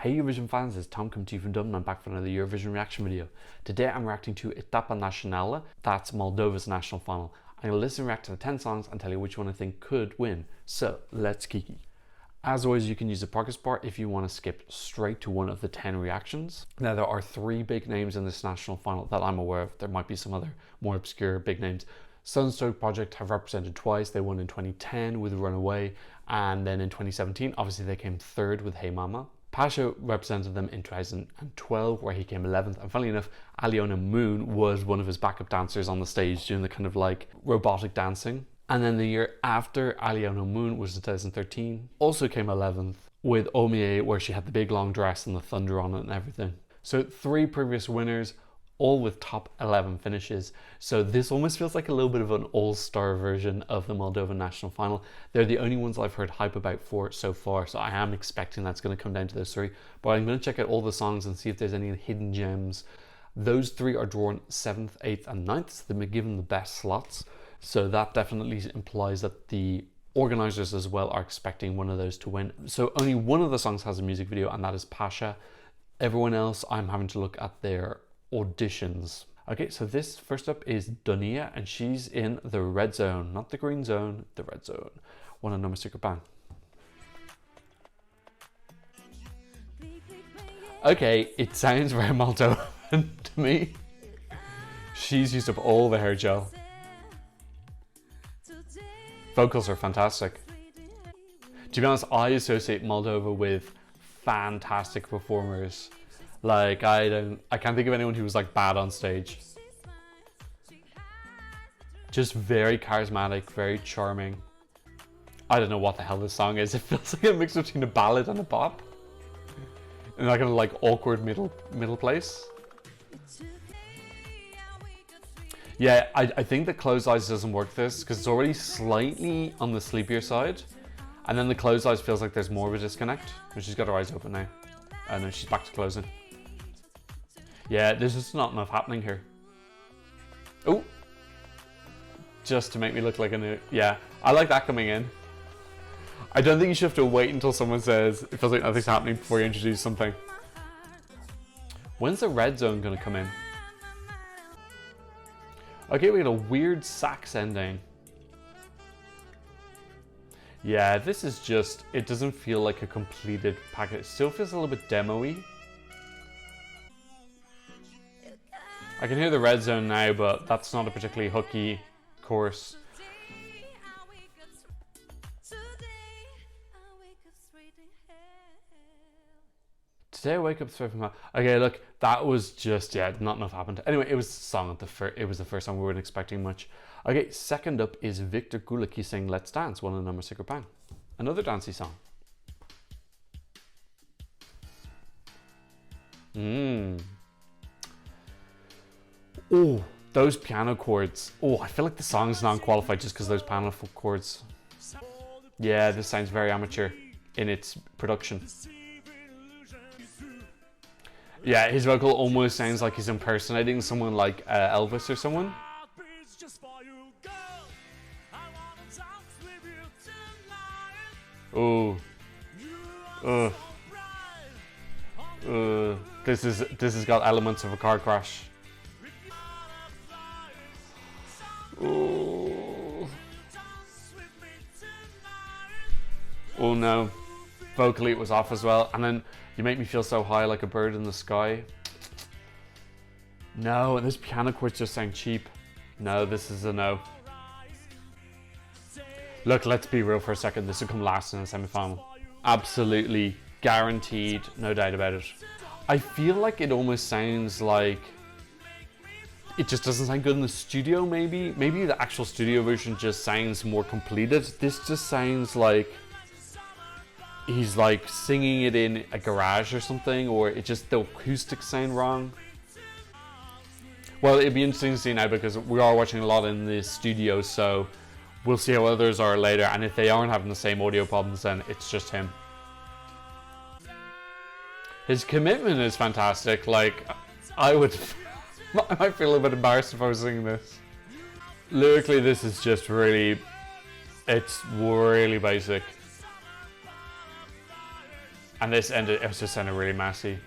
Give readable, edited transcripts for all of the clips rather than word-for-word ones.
Hey Eurovision fans, it's Tom coming to you from Dublin. I'm back for another Eurovision reaction video. Today I'm reacting to Etapa Națională, that's Moldova's national final. I'm going to listen and react to the 10 songs and tell you which one I think could win. So, let's kiki. As always, you can use the progress bar if you want to skip straight to one of the 10 reactions. Now, there are 3 big names in this national final that I'm aware of. There might be some other more obscure big names. SunStroke project have represented twice. They won in 2010 with Runaway, and then in 2017, obviously they came third with Hey Mama. Pasha represented them in 2012, where he came 11th, and funnily enough, Aliona was one of his backup dancers on the stage doing the kind of like robotic dancing. And then the year after Aliona was in 2013, also came 11th with Omie, where she had the big long dress and the thunder on it and everything. So 3 previous winners, all with top 11 finishes. So this almost feels like a little bit of an all-star version of the Moldovan national final. They're the only ones I've heard hype about for so far, so I am expecting that's going to come down to those 3. But I'm going to check out all the songs and see if there's any hidden gems. Those 3 are drawn 7th, 8th and 9th, so they've been given the best slots. So that definitely implies that the organizers as well are expecting one of those to win. So only one of the songs has a music video, and that is Pasha. Everyone else, I'm having to look at their auditions. Okay, so this first up is Donia, and she's in the red zone, not the green zone, the red zone. One on Nördika band. Okay, it sounds very Moldovan to me. She's used up all the hair gel. Vocals are fantastic. To be honest, I associate Moldova with fantastic performers. Like, I can't think of anyone who was like bad on stage. Just very charismatic, very charming. I don't know what the hell this song is. It feels like a mix between a ballad and a pop. In that kind of like awkward middle place. Yeah, I think that Closed Eyes doesn't work this because it's already slightly on the sleepier side. And then the Closed Eyes feels like there's more of a disconnect. But she's got her eyes open now. And then she's back to closing. Yeah, there's just not enough happening here. Oh! Just to make me look like a new... Yeah, I like that coming in. I don't think you should have to wait until someone says it feels like nothing's happening before you introduce something. When's the red zone going to come in? Okay, we got a weird sax ending. Yeah, this is just... It doesn't feel like a completed package. It still feels a little bit demo-y. I can hear the red zone now, but that's not a particularly hooky chorus. Today I wake up straight from hell. Okay, look, that was just, yeah, not enough happened. Anyway, it was the song it was the first song we weren't expecting much. Okay, second up is Victor Gulick. He's saying Let's Dance, one of the Nördika band. Another dancey song. Oh, those piano chords. Oh, I feel like the song's non-qualified just because those piano chords. Yeah, this sounds very amateur in its production. Yeah, his vocal almost sounds like he's impersonating someone like Elvis or someone. Oh, this has got elements of a car crash. Oh no, vocally it was off as well, and then You Make Me Feel So High Like a Bird in the Sky. No, and this piano chords just sound cheap. No, this is a no. Look, let's be real for a second. This will come last in the semi-final. Absolutely guaranteed, no doubt about it. I feel like it almost sounds like it just doesn't sound good in the studio, maybe. Maybe the actual studio version just sounds more completed. This just sounds like he's like singing it in a garage or something, or it just, the acoustics sound wrong. Well, it'd be interesting to see now because we are watching a lot in the studio, so we'll see how others are later, and if they aren't having the same audio problems, then it's just him. His commitment is fantastic. Like, I might feel a little bit embarrassed if I was singing this. Lyrically, this is just really, it's really basic. And this ended, it was just sounded really messy.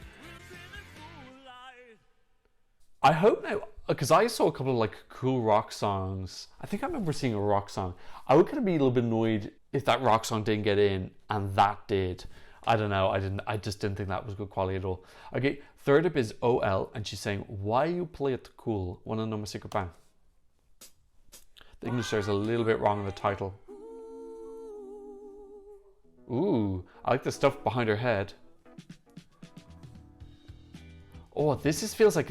I hope now, because I saw a couple of like cool rock songs. I think I remember seeing a rock song. I would kind of be a little bit annoyed if that rock song didn't get in and that did. I don't know, I just didn't think that was good quality at all. Okay, third up is OL, and she's saying, why you play it cool? Wanna know my secret bang? The English there is a little bit wrong in the title. Ooh, I like the stuff behind her head. Oh, this feels like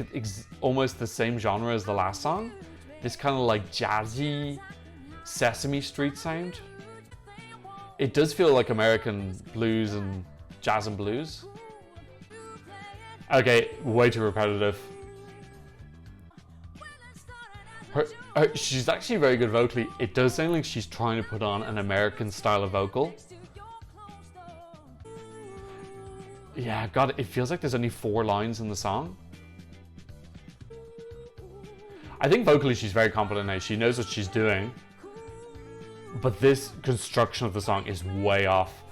almost the same genre as the last song. This kind of like jazzy Sesame Street sound. It does feel like American blues and jazz and blues. Okay, way too repetitive. She's actually very good vocally. It does sound like she's trying to put on an American style of vocal. Yeah, God, it feels like there's only 4 lines in the song. I think vocally she's very competent now. She knows what she's doing. But this construction of the song is way off.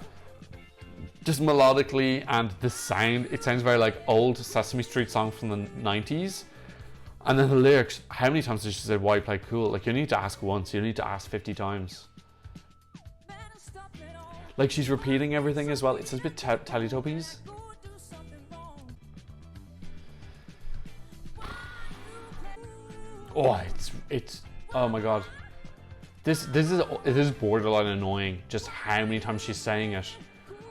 Just melodically and the sound, it sounds very like old Sesame Street song from the 90s. And then the lyrics, how many times did she say, why play cool? Like, you need to ask once, you need to ask 50 times. Like, she's repeating everything as well. It's a bit Teletubbies. Oh, it's oh my God. This is borderline annoying, just how many times she's saying it.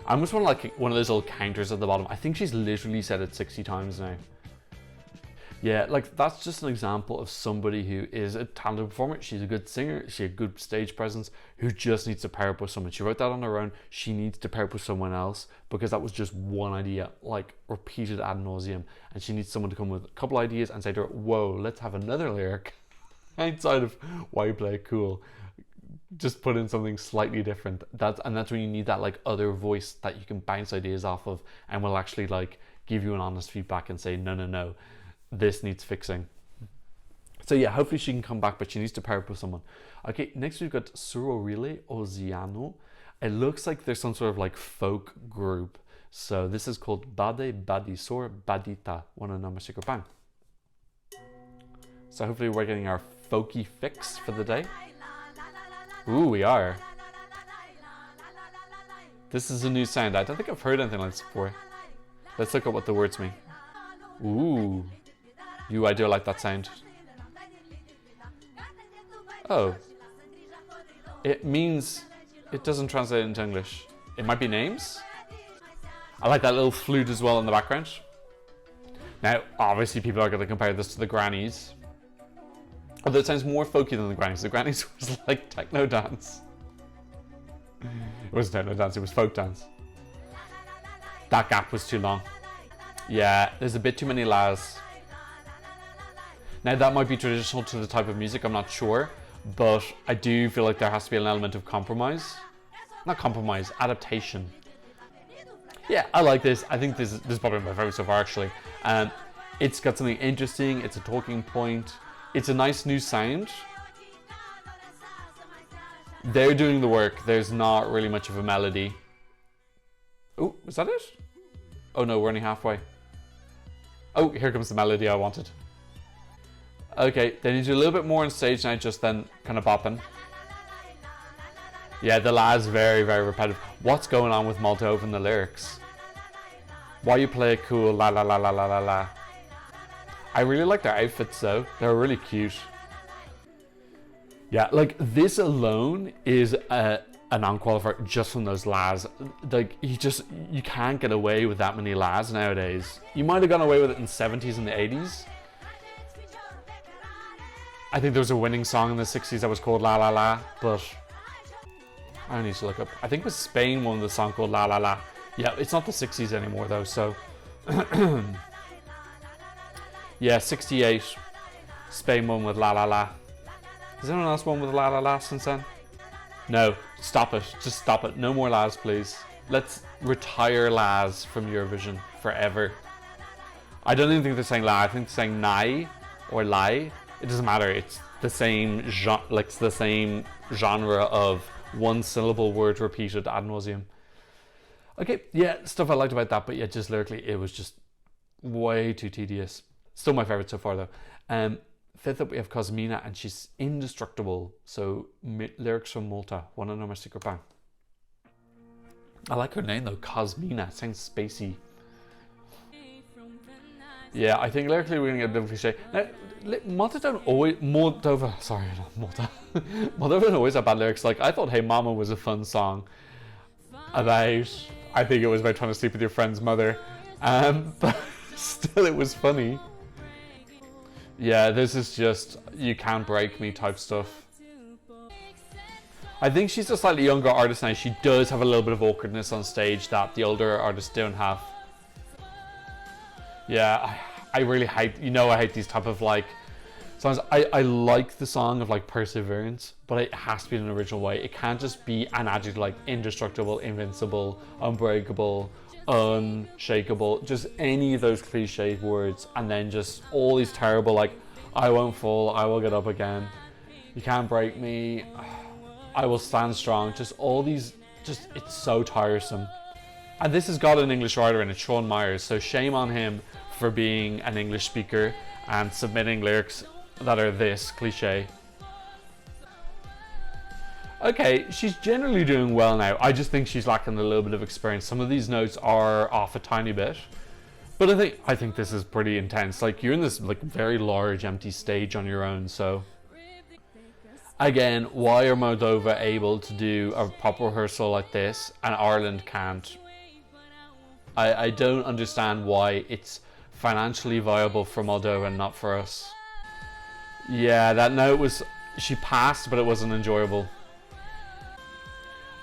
I almost want like one of those little counters at the bottom. I think she's literally said it 60 times now. Yeah, like that's just an example of somebody who is a talented performer. She's a good singer, she has a good stage presence, who just needs to pair up with someone. She wrote that on her own. She needs to pair up with someone else because that was just one idea, like repeated ad nauseum. And she needs someone to come with a couple ideas and say to her, whoa, let's have another lyric outside of why you play it cool. Just put in something slightly different. That's when you need that like other voice that you can bounce ideas off of and will actually like give you an honest feedback and say, no, this needs fixing. So yeah, hopefully she can come back, but she needs to pair up with someone. Okay, next we've got Surorile Osoianu. It looks like there's some sort of like folk group. So this is called Bade, bădişor, bădiţă. Wanna know my secret bang? So hopefully we're getting our folky fix for the day. Ooh, we are. This is a new sound. I don't think I've heard anything like this before. Let's look at what the words mean. Ooh. I do like that sound. Oh. It means, it doesn't translate into English. It might be names. I like that little flute as well in the background. Now, obviously people are going to compare this to the grannies. Although it sounds more folky than the grannies. The grannies was like techno dance. It wasn't techno dance, it was folk dance. That gap was too long. Yeah, there's a bit too many las. Now that might be traditional to the type of music, I'm not sure. But I do feel like there has to be an element of compromise. Not compromise, adaptation. Yeah, I like this. I think this is probably my favorite so far actually. It's got something interesting, it's a talking point. It's a nice new sound. They're doing the work. There's not really much of a melody. Oh, is that it? Oh no, we're only halfway. Oh, here comes the melody I wanted. Okay, they need to do a little bit more on stage now, just then kind of bopping. Yeah, the la's very, very repetitive. What's going on with Moldova in the lyrics? Why you play it cool, la la la la la la la. I really like their outfits though. They're really cute. Yeah, like this alone is a non-qualifier just from those las. Like you can't get away with that many las nowadays. You might have gone away with it in the 70s and the 80s. I think there was a winning song in the 60s that was called La La La, but I need to look up. I think it was Spain won the song called La La La. Yeah, it's not the 60s anymore though, so yeah, 68. Spain won with La La La. Has anyone else won with La La La since then? No, stop it. Just stop it. No more Las, please. Let's retire Las from Eurovision forever. I don't even think they're saying La. I think they're saying Nai or Lai. It doesn't matter. It's the same genre of one syllable word repeated ad nauseum. Okay, yeah, stuff I liked about that, but yeah, just lyrically, it was just way too tedious. Still my favourite so far, though. Fifth up, we have Cosmina, and she's Indestructible. So, lyrics from Malta. Wanna know my secret bang? I like her name, though. Cosmina. It sounds spacey. Yeah, I think lyrically we're going to get a bit of cliche. Now, Malta don't always... Moldova... Sorry, not Malta. Moldova don't always have bad lyrics. Like, I thought Hey Mama was a fun song about... I think it was about trying to sleep with your friend's mother. But still, it was funny. Yeah, this is just you can't break me type stuff. I think she's a slightly younger artist now. She does have a little bit of awkwardness on stage that the older artists don't have. Yeah, I really hate, I hate these type of like songs. I like the song of like Perseverance, but it has to be in an original way. It can't just be an adjective like indestructible, invincible, unbreakable, unshakable, just any of those cliche words, and then just all these terrible like I won't fall, I will get up again, you can't break me, I will stand strong, just all these, just it's so tiresome. And this has got an English writer in it, Sean Myers, so shame on him for being an English speaker and submitting lyrics that are this cliche. Okay, she's generally doing well now. I just think she's lacking a little bit of experience. Some of these notes are off a tiny bit, but I think this is pretty intense. Like, you're in this like very large empty stage on your own, so again, why are Moldova able to do a proper rehearsal like this and Ireland can't? I don't understand why it's financially viable for Moldova and not for us. Yeah, that note was, she passed, but it wasn't enjoyable.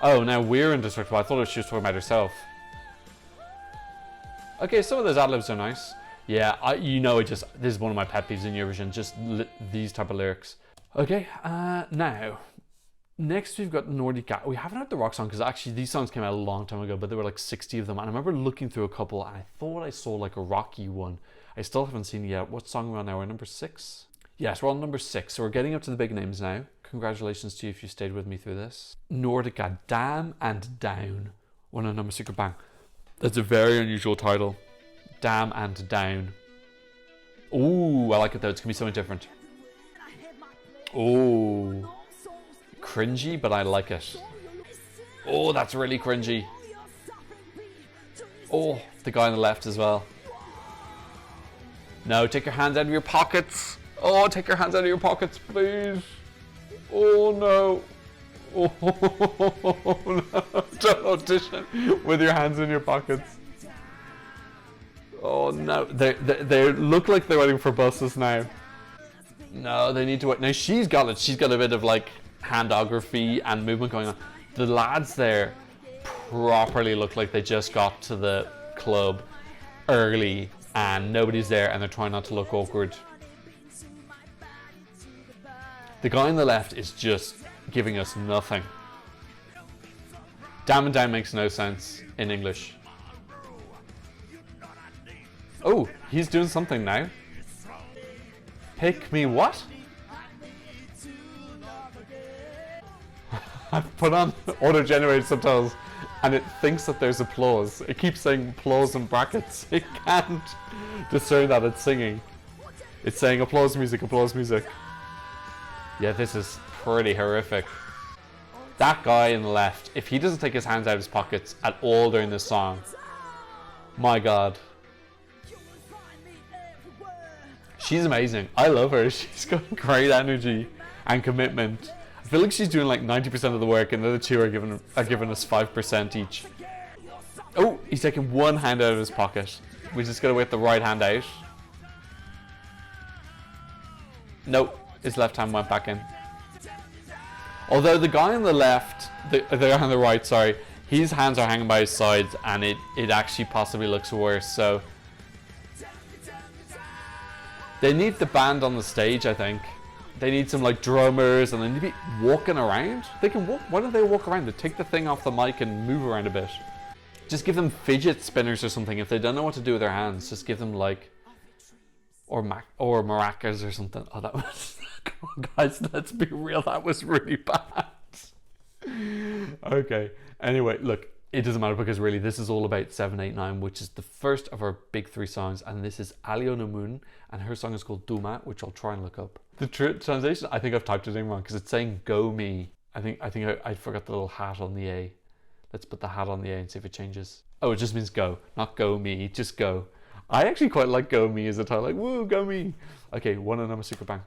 Oh, now we're Indestructible. I thought she was talking about herself. Okay, some of those ad-libs are nice. Yeah, this is one of my pet peeves in Eurovision, just these type of lyrics. Okay, now, next we've got Nördika. We haven't heard the rock song because actually these songs came out a long time ago, but there were like 60 of them. And I remember looking through a couple and I thought I saw like a rocky one. I still haven't seen it yet. What song are we on now? We're number 6? Yes, we're on number 6. So we're getting up to the big names now. Congratulations to you if you stayed with me through this. Nördika, Damn and Down. Wanna know my secret bang? That's a very unusual title. Damn and Down. Ooh, I like it though. It's gonna be something different. Ooh. Cringy, but I like it. Oh, that's really cringy. Oh, the guy on the left as well. No, take your hands out of your pockets. Oh, take your hands out of your pockets, please. Oh no. Oh no. Don't audition with your hands in your pockets. Oh no. They look like they're waiting for buses now. No, they need to wait. Now she's got it. She's got a bit of like handography and movement going on. The lads there properly look like they just got to the club early and nobody's there and they're trying not to look awkward. The guy on the left is just giving us nothing. Damn and Down makes no sense in English. Oh, he's doing something now. Pick me what? I've put on auto-generated subtitles and it thinks that there's applause. It keeps saying applause in brackets. It can't discern that it's singing. It's saying applause music, applause music. Yeah, this is pretty horrific. That guy on the left, if he doesn't take his hands out of his pockets at all during this song, my God. She's amazing. I love her. She's got great energy and commitment. I feel like she's doing like 90% of the work and the other two are giving us 5% each. Oh, he's taking one hand out of his pocket. We just gotta wait the right hand out. Nope, his left hand went back in. Although the guy on the left, the guy on the right, sorry, his hands are hanging by his sides and it actually possibly looks worse, so. They need the band on the stage, I think. They need some like drummers and they need to be walking around. They can walk, why don't they walk around? They take the thing off the mic and move around a bit. Just give them fidget spinners or something. If they don't know what to do with their hands, just give them like, or maracas or something. Oh, that was, come on guys, let's be real, that was really bad. Okay, anyway, look, it doesn't matter because really this is all about 789, which is the first of our big 3 songs, and this is Aliona and her song is called Duma, which I'll try and look up. The translation, I think I've typed it in wrong because it's saying go me. I think I forgot the little hat on the A. Let's put the hat on the A and see if it changes. Oh, it just means go, not go me, just go. I actually quite like go me as a title, like woo, go me. Okay, one and I'm a super bang.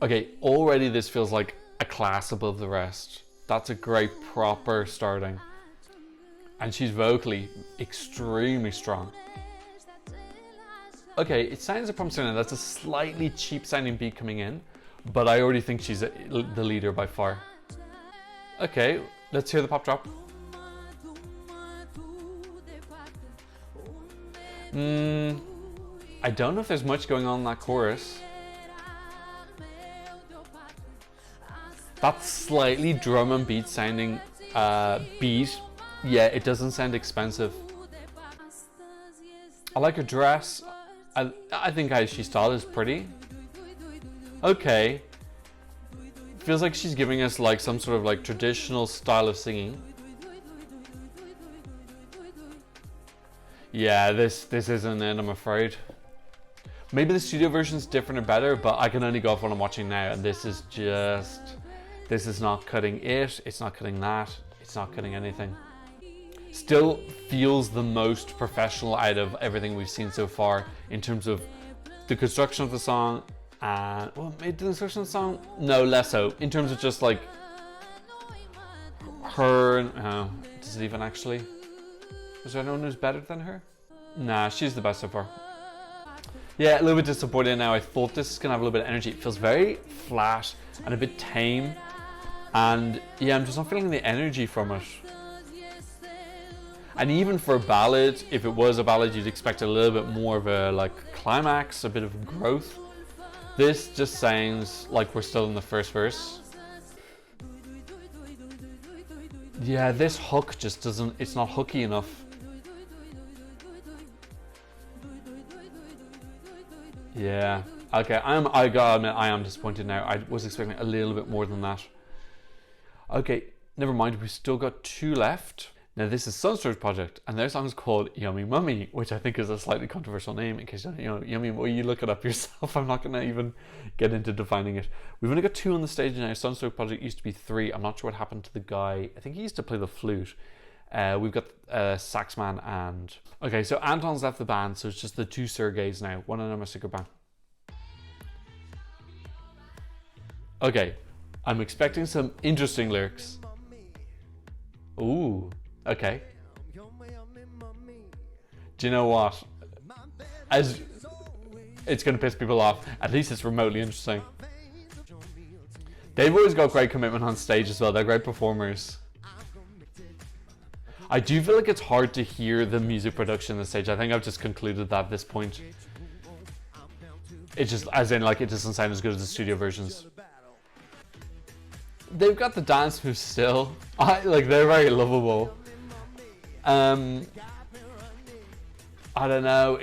Okay, already this feels like a class above the rest. That's a great proper starting. And she's vocally extremely strong. Okay, it sounds like promising. That's a slightly cheap sounding beat coming in, but I already think she's the leader by far. Okay, let's hear the pop drop. I don't know if there's much going on in that chorus. That slightly drum and beat sounding beat, yeah, it doesn't sound expensive. I like her dress. I think how she styled is pretty. Okay. Feels like she's giving us like some sort of like traditional style of singing. Yeah, this isn't it, I'm afraid. Maybe the studio version's different or better, but I can only go off what I'm watching now, and this is not cutting it, it's not cutting that, it's not cutting anything. Still feels the most professional out of everything we've seen so far in terms of the construction of the song and, well, maybe the construction of the song? No, less so. In terms of just like her, does it even actually? Is there anyone who's better than her? Nah, she's the best so far. Yeah, a little bit disappointed now. I thought this was gonna have a little bit of energy. It feels very flat and a bit tame. And yeah, I'm just not feeling the energy from it. And even for a ballad, if it was a ballad, you'd expect a little bit more of a like climax, a bit of growth. This just sounds like we're still in the first verse. Yeah, this hook just doesn't, it's not hooky enough. Yeah, okay, I gotta admit, I am disappointed now. I was expecting a little bit more than that. Okay, never mind, we've still got 2 left. Now this is SunStroke's project, and their song is called Yummy Mummy, which I think is a slightly controversial name. In case you don't know, Yummy, well, you look it up yourself. I'm not going to even get into defining it. We've only got 2 on the stage now. SunStroke project used to be 3. I'm not sure what happened to the guy. I think he used to play the flute. We've got Saxman and... Okay, so Anton's left the band, so it's just the 2 Sergeys now. One and I'm a sicker band. Okay, I'm expecting some interesting lyrics. Ooh. Okay. Do you know what? As it's going to piss people off, at least it's remotely interesting. They've always got great commitment on stage as well. They're great performers. I do feel like it's hard to hear the music production on the stage. I think I've just concluded that at this point. It just, as in, like, it doesn't sound as good as the studio versions. They've got the dance moves still. Like, they're very lovable. I don't know.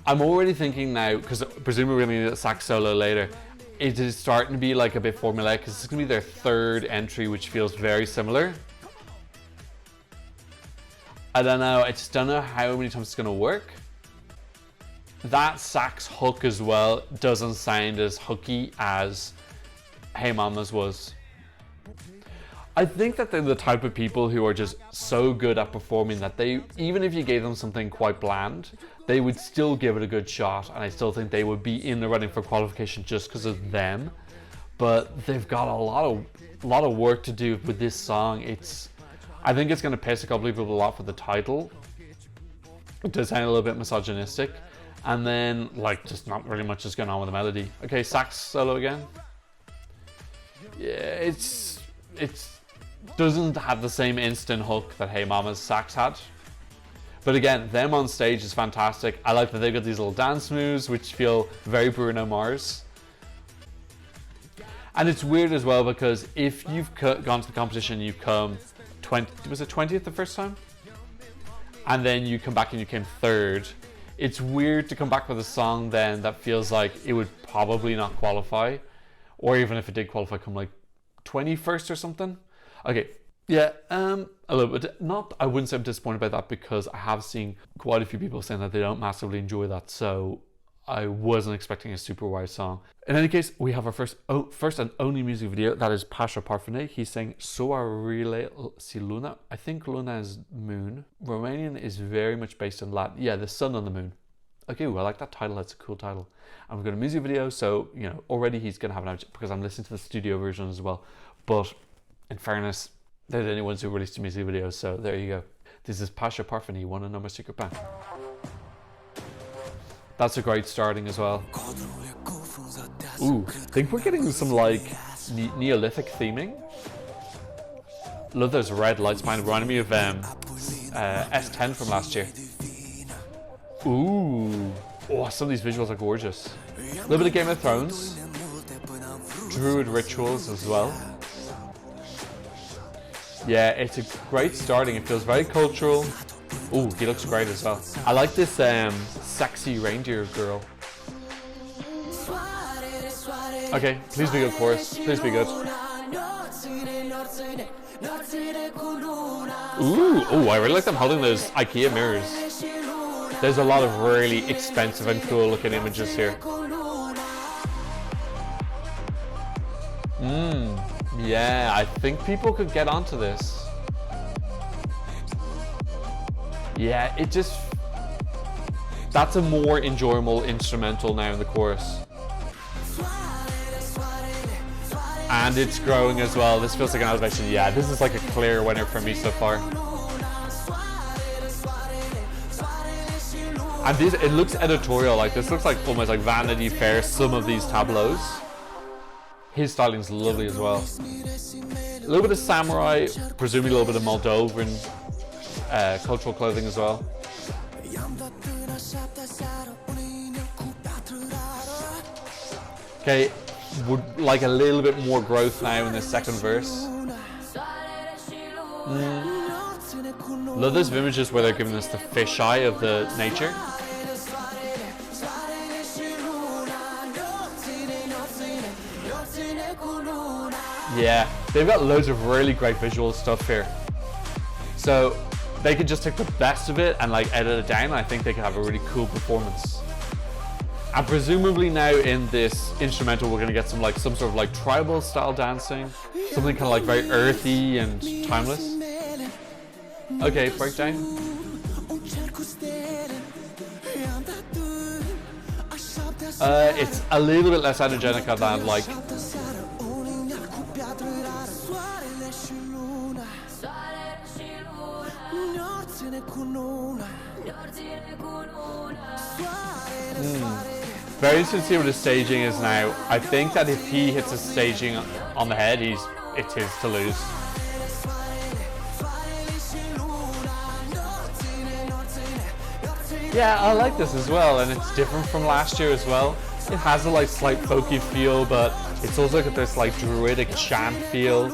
I'm already thinking now, because presumably we're going to need a sax solo later. It is starting to be like a bit formulaic, because it's going to be their 3rd entry, which feels very similar. I don't know. I just don't know how many times it's going to work. That sax hook as well doesn't sound as hooky as Hey Mama's was. I think that they're the type of people who are just so good at performing that they, even if you gave them something quite bland, they would still give it a good shot, and I still think they would be in the running for qualification just because of them. But they've got a lot of work to do with this song. I think it's going to piss a couple of people off with the title. It does sound a little bit misogynistic, and then like just not really much is going on with the melody. Okay, sax solo again. Yeah, it's doesn't have the same instant hook that Hey Mama's sax had. But again, them on stage is fantastic. I like that they've got these little dance moves which feel very Bruno Mars. And it's weird as well because if you've gone to the competition, you've come 20th the first time? And then you come back and you came 3rd. It's weird to come back with a song then that feels like it would probably not qualify, or even if it did qualify, come like 21st or something. Okay, yeah, a little bit. Not, I wouldn't say I'm disappointed by that, because I have seen quite a few people saying that they don't massively enjoy that, so I wasn't expecting a super wide song. In any case, we have our first and only music video. That is Pasha Parfeny. He's saying Soarele si Luna. I think Luna is moon. Romanian is very much based on Latin. Yeah, the sun on the moon. Okay, well, I like that title. That's a cool title. And we've got a music video, so, you know, already he's going to have an out, because I'm listening to the studio version as well. But in fairness, they're the only ones who released a music video, so there you go. This is Pasha Parfeny, one and number secret band. That's a great starting as well. Ooh, I think we're getting some like Neolithic theming. Love those red lights behind, reminding me of S10 from last year. Ooh, oh, some of these visuals are gorgeous. A little bit of Game of Thrones, Druid rituals as well. Yeah, it's a great starting. It feels very cultural. Ooh, he looks great as well. I like this sexy reindeer girl. Okay, please be good chorus. Please be good. Ooh, I really like them holding those IKEA mirrors. There's a lot of really expensive and cool looking images here. Yeah, I think people could get onto this. Yeah, it just... That's a more enjoyable instrumental now in the chorus. And it's growing as well. This feels like an elevation. Yeah, this is like a clear winner for me so far. And this, it looks editorial, like this looks like almost like Vanity Fair, some of these tableaus. His styling's lovely as well. A little bit of samurai, presumably a little bit of Moldovan cultural clothing as well. Okay, would like a little bit more growth now in the second verse. Love those images where they're giving us the fisheye of the nature. Yeah, they've got loads of really great visual stuff here. So they could just take the best of it and like edit it down. I think they could have a really cool performance. And presumably now in this instrumental we're gonna get some sort of like tribal style dancing, something kind of like very earthy and timeless. Okay, breakdown. It's a little bit less energetic than like. Very interested to see what his staging is now. I think that if he hits his staging on the head, it's his to lose. Yeah, I like this as well, and it's different from last year as well. It has a like slight folky feel, but it's also got this like druidic chant feel.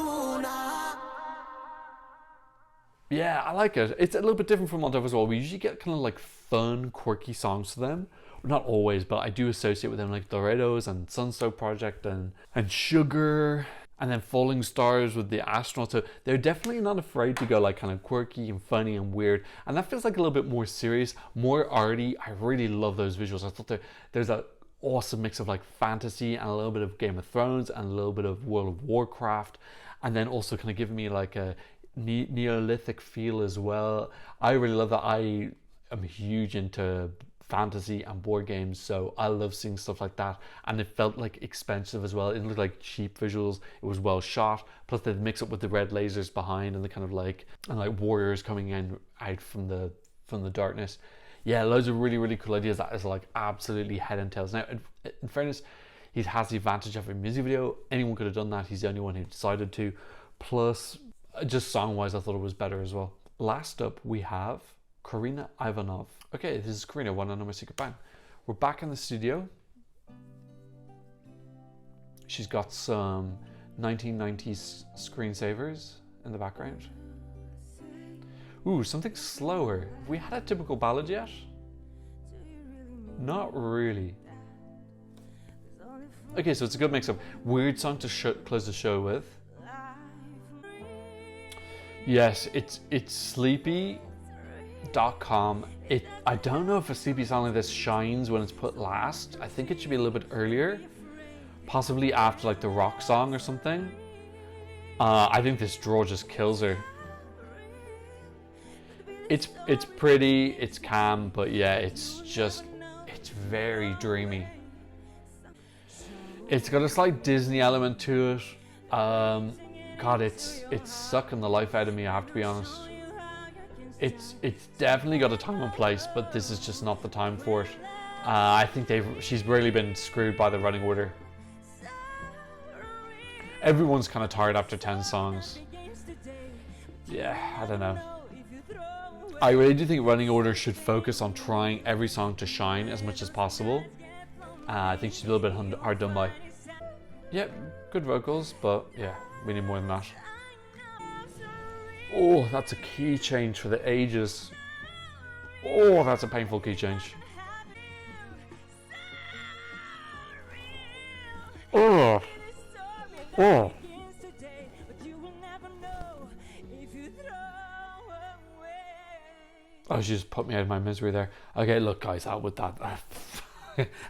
Yeah, I like it. It's a little bit different from Moldova as well. We usually get kind of like fun, quirky songs to them. Not always, but I do associate with them like Doritos and SunStroke Project and Sugar, and then Falling Stars with the astronauts. So they're definitely not afraid to go like kind of quirky and funny and weird. And that feels like a little bit more serious, more arty. I really love those visuals. I thought there's an awesome mix of like fantasy and a little bit of Game of Thrones and a little bit of World of Warcraft. And then also kind of giving me like a Neolithic feel as well. I really love that. I am huge into fantasy and board games, so I love seeing stuff like that. And it felt like expensive as well. It looked like cheap visuals. It was well shot, plus they mix up with the red lasers behind and the kind of like warriors coming in out from the darkness. Yeah, loads of really cool ideas. That is like absolutely head and tails. Now in fairness, he has the advantage of a music video. Anyone could have done that. He's the only one who decided to. Plus just song wise I thought it was better as well. Last up we have Corina Ivanov. Okay, this is Corina, one and number secret band. We're back in the studio. She's got some 1990s screensavers in the background. Ooh, something slower. Have we had a typical ballad yet? Not really. Okay, so it's a good mix-up. Weird song to close the show with. Yes, it's sleepy.com. I don't know if a sleepy song like this shines when it's put last. I think it should be a little bit earlier, possibly after like the rock song or something. I think this draw just kills her. It's pretty, it's calm, but yeah, it's very dreamy. It's got a slight Disney element to it. God, it's sucking the life out of me, I have to be honest. It's definitely got a time and place, but this is just not the time for it. I think she's really been screwed by the running order. Everyone's kind of tired after 10 songs. Yeah, I don't know. I really do think running order should focus on trying every song to shine as much as possible. I think she's a little bit hard done by. Yeah, good vocals, but yeah, we need more than that. Oh, that's a key change for the ages. Oh, that's a painful key change. Oh. Oh. Oh, she just put me out of my misery there. Okay, look guys, out with that.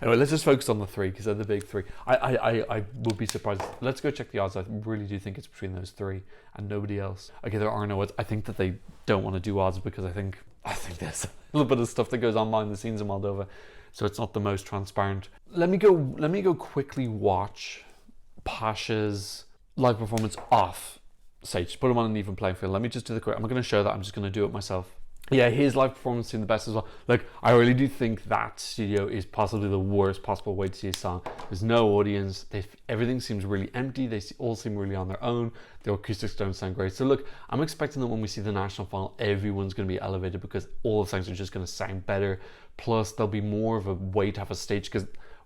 Anyway, let's just focus on the three because they're the big three. I would be surprised. Let's go check the odds. I really do think it's between those three and nobody else. Okay, there are no odds. I think that they don't want to do odds because I think there's a little bit of stuff that goes on behind the scenes in Moldova, so it's not the most transparent. Let me go quickly watch Pasha's live performance off stage. Put him on an even playing field. Let me just do the quick. I'm not going to show that. I'm just going to do it myself. Yeah, his live performance seemed the best as well. Like, I really do think that studio is possibly the worst possible way to see a song. There's no audience. Everything seems really empty. They all seem really on their own. The acoustics don't sound great. So look, I'm expecting that when we see the national final, everyone's going to be elevated because all the songs are just going to sound better. Plus, there'll be more of a way to have a stage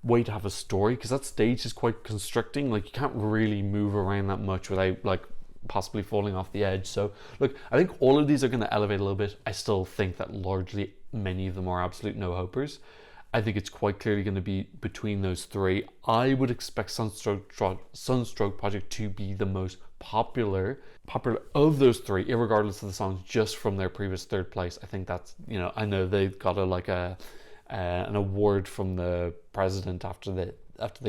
way to have a story, because that stage is quite constricting. Like, you can't really move around that much without like possibly falling off the edge. So look, I think all of these are going to elevate a little bit. I still think that largely many of them are absolute no-hopers. I think it's quite clearly going to be between those three. I would expect SunStroke project to be the most popular of those three, irregardless of the songs, just from their previous third place. I think that's, you know, I know they got an award from the president after they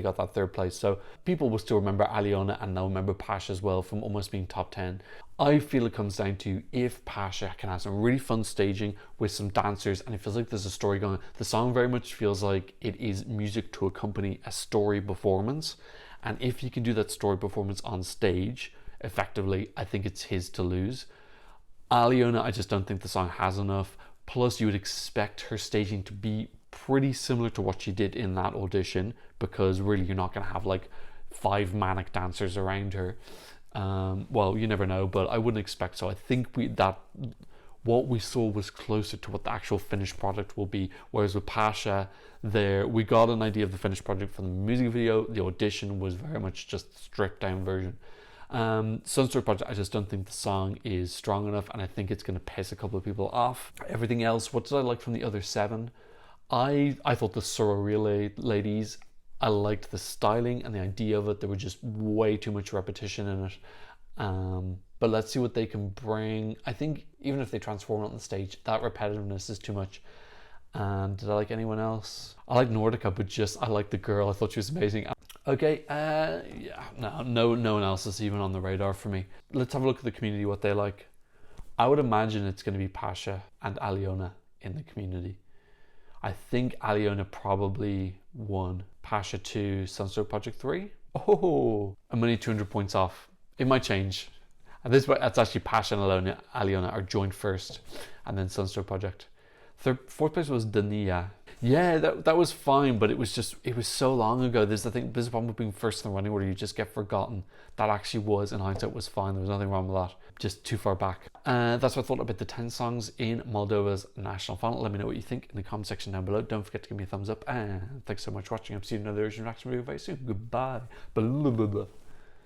got that third place, so people will still remember Aliona and they'll remember Pasha as well from almost being top 10. I feel it comes down to if Pasha can have some really fun staging with some dancers and it feels like there's a story going on. The song very much feels like it is music to accompany a story performance, and if you can do that story performance on stage effectively, I think it's his to lose. Aliona, I just don't think the song has enough. Plus, you would expect her staging to be pretty similar to what she did in that audition, because really you're not going to have like 5 manic dancers around her. Well, you never know, but I wouldn't expect so. I think what we saw was closer to what the actual finished product will be, whereas with Pasha there, we got an idea of the finished project from the music video. The audition was very much just stripped down version. SunStroke project, I just don't think the song is strong enough, and I think it's going to piss a couple of people off. Everything else, what did I like from the other 7? I thought the Surorile ladies, I liked the styling and the idea of it. There was just way too much repetition in it. But let's see what they can bring. I think even if they transform it on the stage, that repetitiveness is too much. And did I like anyone else? I like Nördika, but I like the girl. I thought she was amazing. Okay, yeah, no one else is even on the radar for me. Let's have a look at the community, what they like. I would imagine it's going to be Pasha and Aliona in the community. I think Aliona probably won. Pasha 2, SunStroke project 3. Oh, I'm only 200 points off. It might change. At this point, that's actually Pasha and Aliona are joined first, and then SunStroke project. Fourth place was Donia. Yeah, that was fine, but it was so long ago. This is the problem with being first in the running order. You just get forgotten. That actually was, in hindsight, was fine. There was nothing wrong with that. Just too far back. That's what I thought about the 10 songs in Moldova's national final. Let me know what you think in the comment section down below. Don't forget to give me a thumbs up. And thanks so much for watching. I'll see you in another Eurovision reaction video very soon. Goodbye. Blah, blah, blah, blah.